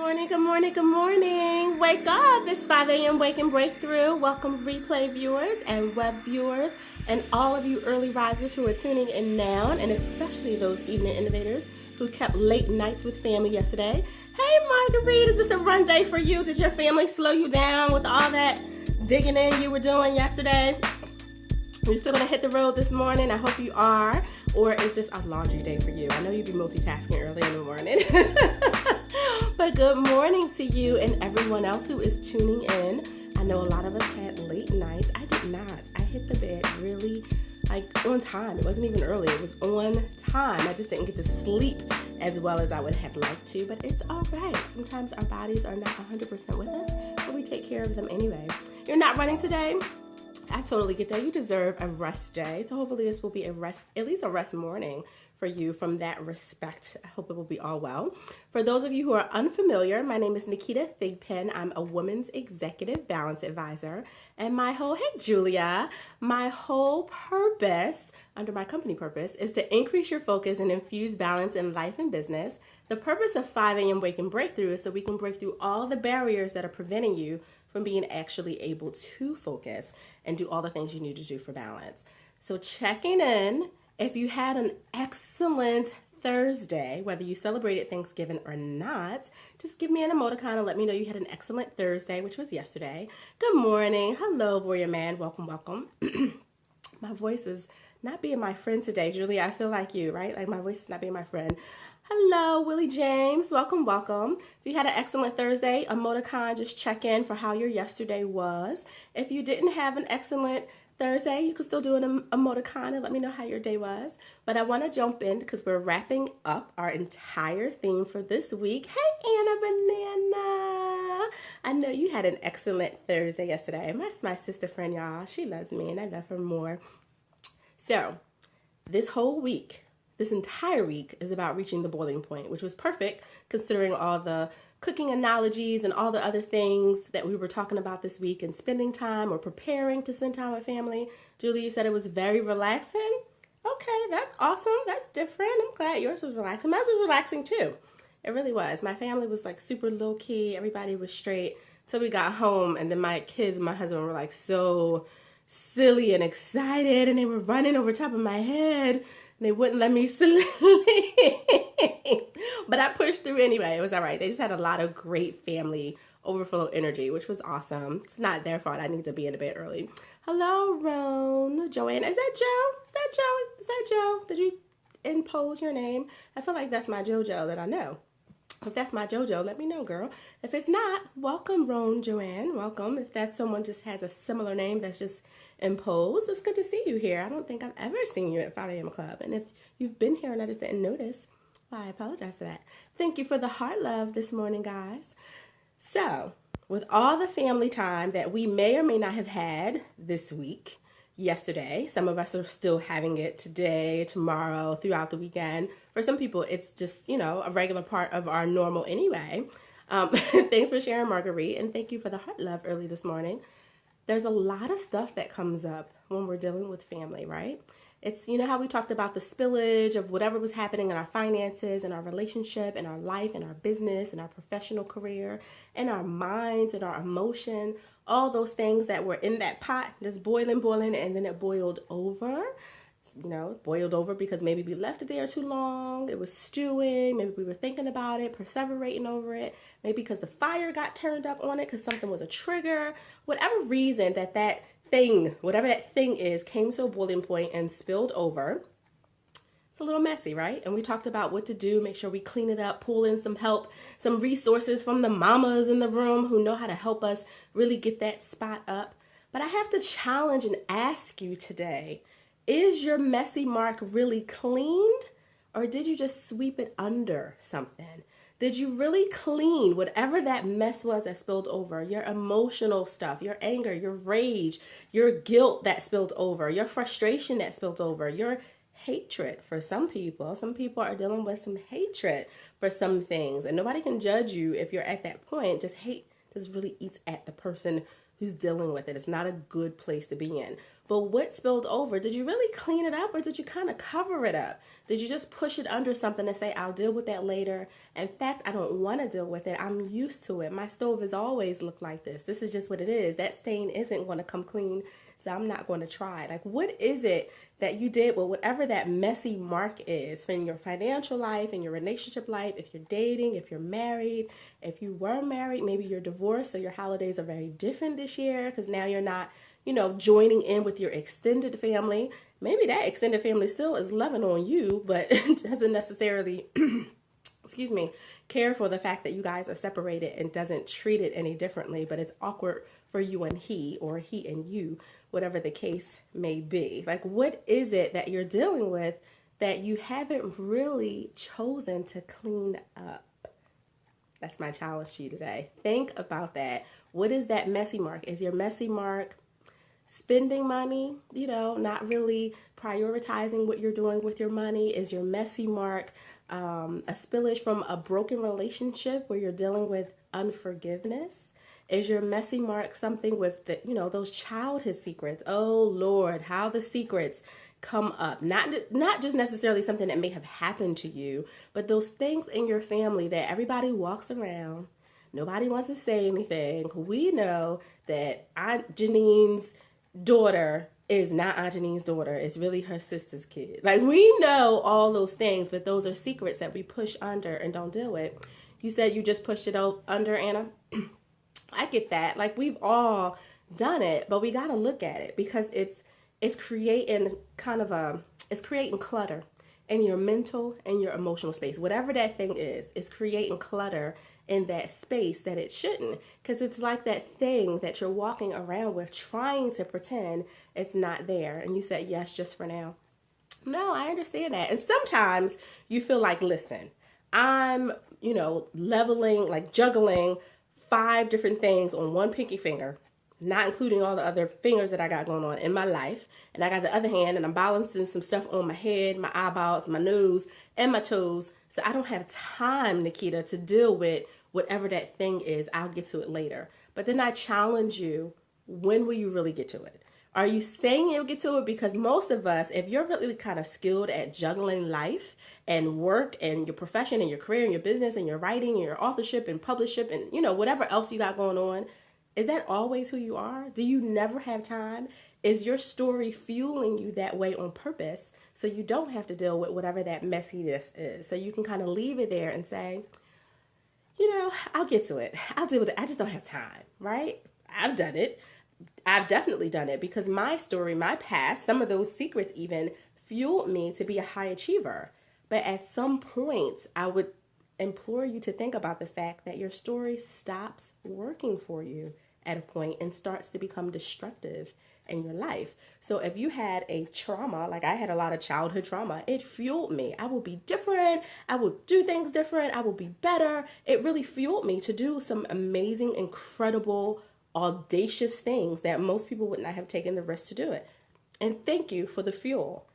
morning, good morning, good morning. Wake up. It's 5 a.m. Wake and Breakthrough. Welcome replay viewers and web viewers and all of you early risers who are tuning in now, and especially those evening innovators who kept late nights with family yesterday. Hey, Marguerite, is this a run day for you? Did your family slow you down with all that digging in you were doing yesterday? Are you still going to hit the road this morning? I hope you are. Or is this a laundry day for you? I know you'd be multitasking early in the morning. But good morning to you and everyone else who is tuning in. I know a lot of us had late nights. I did not. I hit the bed really on time. It wasn't even early. It was on time. I just didn't get to sleep as well as I would have liked to, but it's all right. Sometimes our bodies are not 100% with us, but we take care of them anyway. You're not running today? I totally get that. You deserve a rest day. So hopefully this will be at least a rest morning for you from that respect. I hope it will be all well. For those of you who are unfamiliar, my name is Naketa Thigpen. I'm a women's executive balance advisor. And hey Julia, my whole purpose, under my company purpose, is to increase your focus and infuse balance in life and business. The purpose of 5 a.m. Wake and Breakthrough is so we can break through all the barriers that are preventing you from being actually able to focus and do all the things you need to do for balance. So checking in, if you had an excellent Thursday, whether you celebrated Thanksgiving or not, just give me an emoticon and let me know you had an excellent Thursday, which was yesterday. Good morning. Hello, Warrior Man. Welcome, welcome. My voice is not being my friend today, Julia. I feel like you, right? Like my voice is not being my friend. Hello, Willie James. Welcome, welcome. If you had an excellent Thursday, emoticon, just check in for how your yesterday was. If you didn't have an excellent Thursday, you could still do an emoticon and let me know how your day was. But I want to jump in because we're wrapping up our entire theme for this week. Hey, Anna Banana. I know you had an excellent Thursday yesterday. That's my sister friend, y'all. She loves me and I love her more. So this entire week is about reaching the boiling point, which was perfect considering all the cooking analogies and all the other things that we were talking about this week and spending time or preparing to spend time with family. Julie, you said it was very relaxing. Okay, that's awesome. That's different. I'm glad yours was relaxing. Mine was relaxing too. It really was. My family was like super low key. Everybody was straight till we got home, and then my kids and my husband were like so silly and excited, and they were running over top of my head. They wouldn't let me sleep. But I pushed through anyway. It was all right. They just had a lot of great family overflow energy, which was awesome. It's not their fault. I need to be in a bed early. Hello, Roan. Joanne. Is that Joe? Is that Joe? Is that Joe? Did you impose your name? I feel like that's my JoJo that I know. If that's my JoJo, let me know, girl. If it's not, welcome, Roan Joanne. Welcome. If that's someone just has a similar name that's just imposed, it's good to see you here. I don't think I've ever seen you at 5 a.m. Club. And if you've been here and I just didn't notice, well, I apologize for that. Thank you for the heart love this morning, guys. So, with all the family time that we may or may not have had this week, yesterday, some of us are still having it today, tomorrow, throughout the weekend. For some people, it's just, a regular part of our normal anyway. Thanks for sharing, Marguerite, and thank you for the heart love early this morning. There's a lot of stuff that comes up when we're dealing with family, right? It's, how we talked about the spillage of whatever was happening in our finances, in our relationship, in our life, in our business, in our professional career, in our minds, in our emotion, all those things that were in that pot, just boiling, and then it boiled over. Boiled over because maybe we left it there too long. It was stewing. Maybe we were thinking about it, perseverating over it. Maybe because the fire got turned up on it because something was a trigger. Whatever reason that thing, whatever that thing is, came to a boiling point and spilled over. It's a little messy, right? And we talked about what to do, make sure we clean it up, pull in some help, some resources from the mamas in the room who know how to help us really get that spot up. But I have to challenge and ask you today, is your messy mark really cleaned, or did you just sweep it under something? Did you really clean whatever that mess was that spilled over? Your emotional stuff, your anger, your rage, your guilt that spilled over, your frustration that spilled over, your hatred for some people. Some people are dealing with some hatred for some things, and nobody can judge you if you're at that point. Just hate just really eats at the person who's dealing with it. It's not a good place to be in. But what spilled over? Did you really clean it up, or did you kind of cover it up? Did you just push it under something and say, I'll deal with that later? In fact, I don't want to deal with it. I'm used to it. My stove has always looked like this. This is just what it is. That stain isn't going to come clean, so I'm not going to try. Like, what is it that you did with whatever that messy mark is in your financial life, in your relationship life, if you're dating, if you're married, if you were married, maybe you're divorced, so your holidays are very different this year because now you're not, joining in with your extended family. Maybe that extended family still is loving on you, but doesn't necessarily, excuse me, care for the fact that you guys are separated and doesn't treat it any differently, but it's awkward for you and he, or he and you, whatever the case may be. Like, what is it that you're dealing with that you haven't really chosen to clean up? That's my challenge to you today. Think about that. What is that messy mark? Is your messy mark spending money, not really prioritizing what you're doing with your money? Is your messy mark a spillage from a broken relationship where you're dealing with unforgiveness? Is your messy mark something with those childhood secrets? Oh Lord, how the secrets come up. Not just necessarily something that may have happened to you, but those things in your family that everybody walks around. Nobody wants to say anything. We know that Aunt Janine's daughter is not Aunt Janine's daughter. It's really her sister's kid. Like, we know all those things, but those are secrets that we push under and don't deal with. You said you just pushed it under, Anna. I get that. Like, we've all done it, but we got to look at it because it's creating it's creating clutter in your mental and your emotional space. Whatever that thing is, it's creating clutter in that space that it shouldn't, because it's like that thing that you're walking around with trying to pretend it's not there. And you said, yes, just for now. No, I understand that. And sometimes you feel like, listen, I'm, leveling, like juggling 5 different things on one pinky finger, not including all the other fingers that I got going on in my life. And I got the other hand and I'm balancing some stuff on my head, my eyeballs, my nose, and my toes. So I don't have time, Naketa, to deal with whatever that thing is. I'll get to it later. But then I challenge you, when will you really get to it? Are you saying you'll get to it? Because most of us, if you're really kind of skilled at juggling life and work and your profession and your career and your business and your writing and your authorship and publishing and whatever else you got going on, is that always who you are? Do you never have time? Is your story fueling you that way on purpose so you don't have to deal with whatever that messiness is? So you can kind of leave it there and say, I'll get to it. I'll deal with it. I just don't have time, right? I've done it. I've definitely done it because my story, my past, some of those secrets even fueled me to be a high achiever. But at some point, I would implore you to think about the fact that your story stops working for you at a point and starts to become destructive in your life. So if you had a trauma, like I had a lot of childhood trauma, it fueled me. I will be different. I will do things different. I will be better. It really fueled me to do some amazing, incredible, audacious things that most people would not have taken the risk to do it. And thank you for the fuel.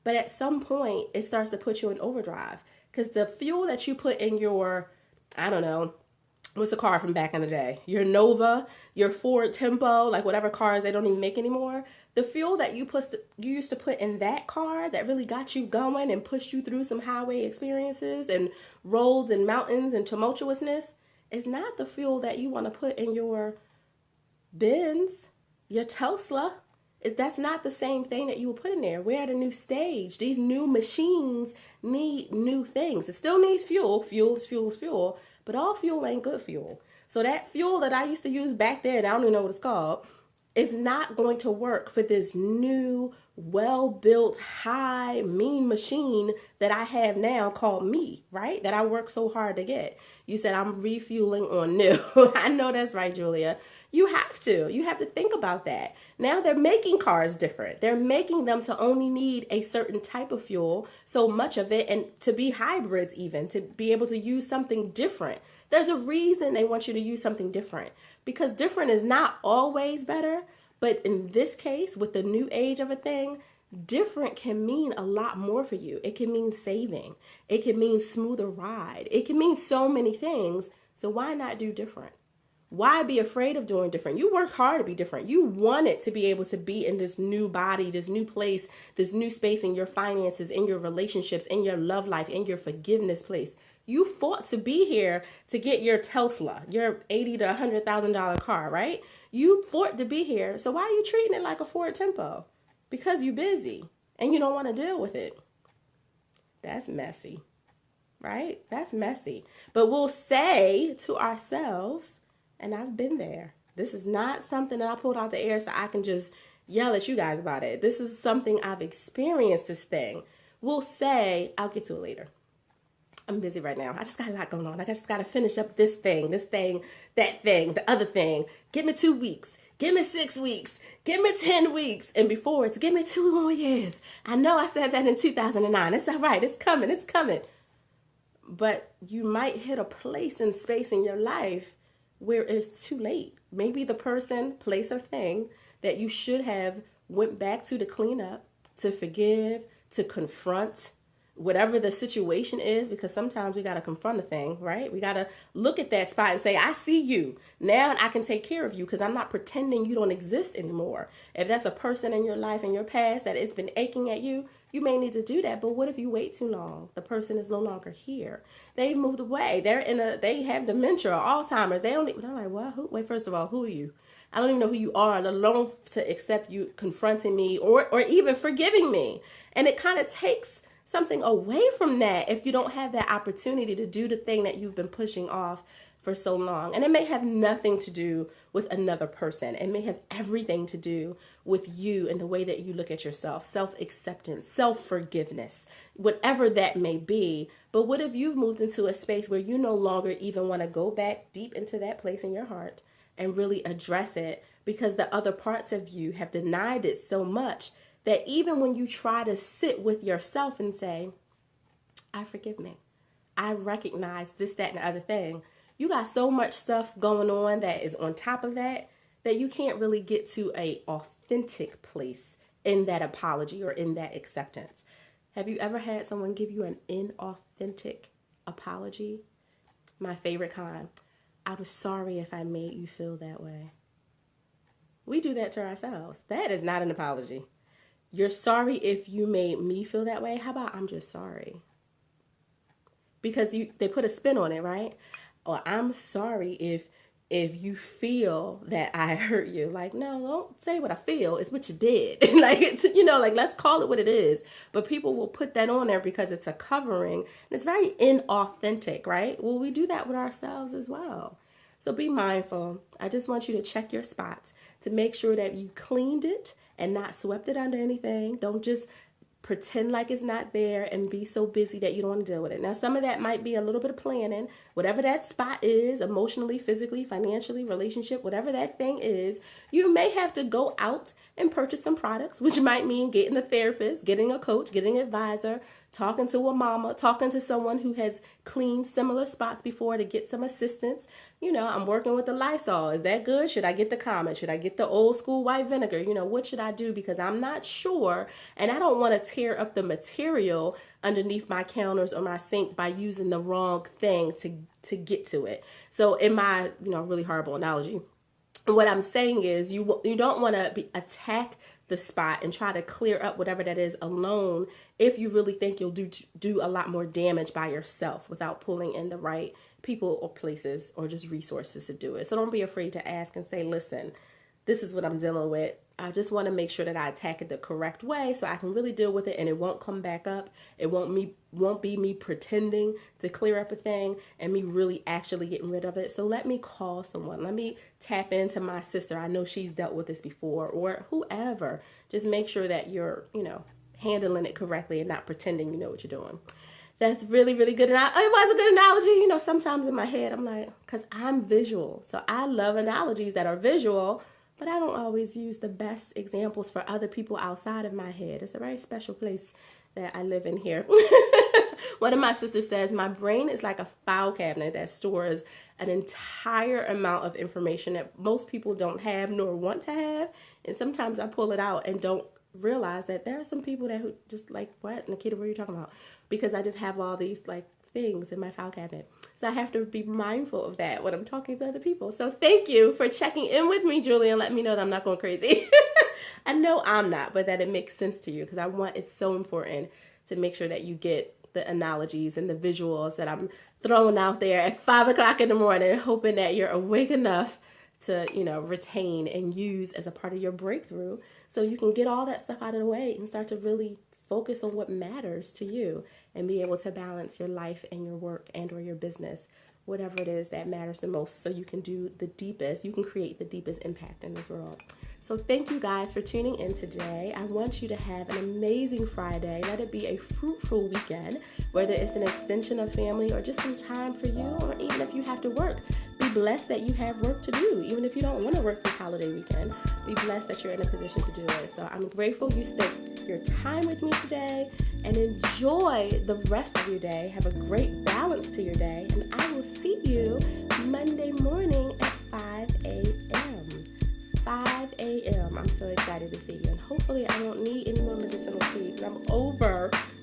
But at some point, it starts to put you in overdrive because the fuel that you put in your, I don't know, what's the car from back in the day? Your Nova, your Ford Tempo, like whatever cars they don't even make anymore. The fuel that you used to put in that car that really got you going and pushed you through some highway experiences and roads and mountains and tumultuousness is not the fuel that you want to put in your Benz, your Tesla. That's not the same thing that you will put in there. We're at a new stage. These new machines need new things. It still needs fuel. Fuel is fuel is fuel. But all fuel ain't good fuel. So that fuel that I used to use back then, I don't even know what it's called, is not going to work for this new, well-built, high, mean machine that I have now called me, right? That I work so hard to get. You said I'm refueling on new. I know that's right, Julia. You have to. You have to think about that. Now they're making cars different. They're making them to only need a certain type of fuel, so much of it, and to be hybrids even, to be able to use something different. There's a reason they want you to use something different, because different is not always better. But in this case, with the new age of a thing, different can mean a lot more for you. It can mean saving. It can mean smoother ride. It can mean so many things. So why not do different? Why be afraid of doing different? You work hard to be different. You wanted to be able to be in this new body, this new place, this new space in your finances, in your relationships, in your love life, in your forgiveness place. You fought to be here to get your Tesla, your $80,000 to $100,000 car, right? You fought to be here. So why are you treating it like a Ford Tempo? Because you're busy and you don't want to deal with it. That's messy, right? That's messy. But we'll say to ourselves, and I've been there. This is not something that I pulled out the air so I can just yell at you guys about it. This is something I've experienced, this thing. We'll say, I'll get to it later. I'm busy right now. I just got a lot going on. I just got to finish up this thing, that thing, the other thing. Give me 2 weeks. Give me 6 weeks. Give me 10 weeks. And before it's give me 2 more years. I know I said that in 2009. It's all right. It's coming. It's coming. But you might hit a place and space in your life where it's too late. Maybe the person, place, or thing that you should have went back to clean up, to forgive, to confront, whatever the situation is, because sometimes we got to confront a thing, right? We got to look at that spot and say, I see you. Now I can take care of you because I'm not pretending you don't exist anymore. If that's a person in your life, in your past, that it's been aching at you, you may need to do that. But what if you wait too long? The person is no longer here. They've moved away. They have dementia or Alzheimer's. They're like, well, wait, first of all, who are you? I don't even know who you are, let alone to accept you confronting me or even forgiving me. And it kind of takes something away from that if you don't have that opportunity to do the thing that you've been pushing off for so long. And it may have nothing to do with another person. It may have everything to do with you and the way that you look at yourself, self-acceptance, self-forgiveness, whatever that may be. But what if you've moved into a space where you no longer even want to go back deep into that place in your heart and really address it because the other parts of you have denied it so much that even when you try to sit with yourself and say, I forgive me, I recognize this, that, and the other thing, you got so much stuff going on that is on top of that you can't really get to a authentic place in that apology or in that acceptance. Have you ever had someone give you an inauthentic apology? My favorite kind. I'm sorry if I made you feel that way. We do that to ourselves. That is not an apology. You're sorry if you made me feel that way. How about I'm just sorry? Because they put a spin on it, right? Or I'm sorry if you feel that I hurt you. Like, no, don't say what I feel. It's what you did. Let's call it what it is. But people will put that on there because it's a covering. And it's very inauthentic, right? Well, we do that with ourselves as well. So be mindful. I just want you to check your spots to make sure that you cleaned it and not swept it under anything. Don't just pretend like it's not there and be so busy that you don't want to deal with it. Now, some of that might be a little bit of planning. Whatever that spot is, emotionally, physically, financially, relationship, whatever that thing is, you may have to go out and purchase some products, which might mean getting a therapist, getting a coach, getting an advisor, talking to a mama, talking to someone who has cleaned similar spots before to get some assistance. I'm working with the Lysol. Is that good? Should I get the Comet? Should I get the old school white vinegar? What should I do? Because I'm not sure. And I don't want to tear up the material underneath my counters or my sink by using the wrong thing to get to it. So in my, really horrible analogy, what I'm saying is you don't want to attack the spot and try to clear up whatever that is alone if you really think you'll do a lot more damage by yourself without pulling in the right people or places or just resources to do it. So don't be afraid to ask and say, listen, this is what I'm dealing with. I just want to make sure that I attack it the correct way so I can really deal with it and it won't come back up. It won't be me pretending to clear up a thing and me really actually getting rid of it. So let me call someone. Let me tap into my sister. I know she's dealt with this before, or whoever. Just make sure that you're, handling it correctly and not pretending you know what you're doing. That's really, really good. And it was a good analogy. Sometimes in my head, I'm like, because I'm visual. So I love analogies that are visual, but I don't always use the best examples for other people outside of my head. It's a very special place that I live in here. One of my sisters says, my brain is like a file cabinet that stores an entire amount of information that most people don't have nor want to have. And sometimes I pull it out and don't realize that there are some people that who just like, what? Naketa, what are you talking about? Because I just have all these like things in my file cabinet. So I have to be mindful of that when I'm talking to other people. So thank you for checking in with me, Julie, and let me know that I'm not going crazy. I know I'm not, but that it makes sense to you, because it's so important to make sure that you get the analogies and the visuals that I'm throwing out there at 5 o'clock in the morning, hoping that you're awake enough to, retain and use as a part of your breakthrough, so you can get all that stuff out of the way and start to really focus on what matters to you and be able to balance your life and your work and or your business, whatever it is that matters the most, so you can create the deepest impact in this world. So thank you guys for tuning in today. I want you to have an amazing Friday. Let it be a fruitful weekend, whether it's an extension of family or just some time for you, or even if you have to work. Be blessed that you have work to do. Even if you don't want to work this holiday weekend, be blessed that you're in a position to do it. So I'm grateful you spent your time with me today, and enjoy the rest of your day. Have a great balance to your day, and I will see you Monday morning at 5 a.m. 5 a.m. I'm so excited to see you, and hopefully I won't need any more medicinal tea, because I'm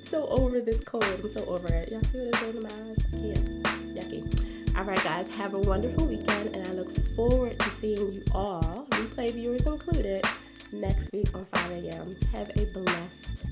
so over this cold. I'm so over it. Y'all see what it's doing to my eyes? Yeah, it's yucky. All right, guys, have a wonderful weekend, and I look forward to seeing you all, replay viewers included, next week on 5 a.m. Have a blessed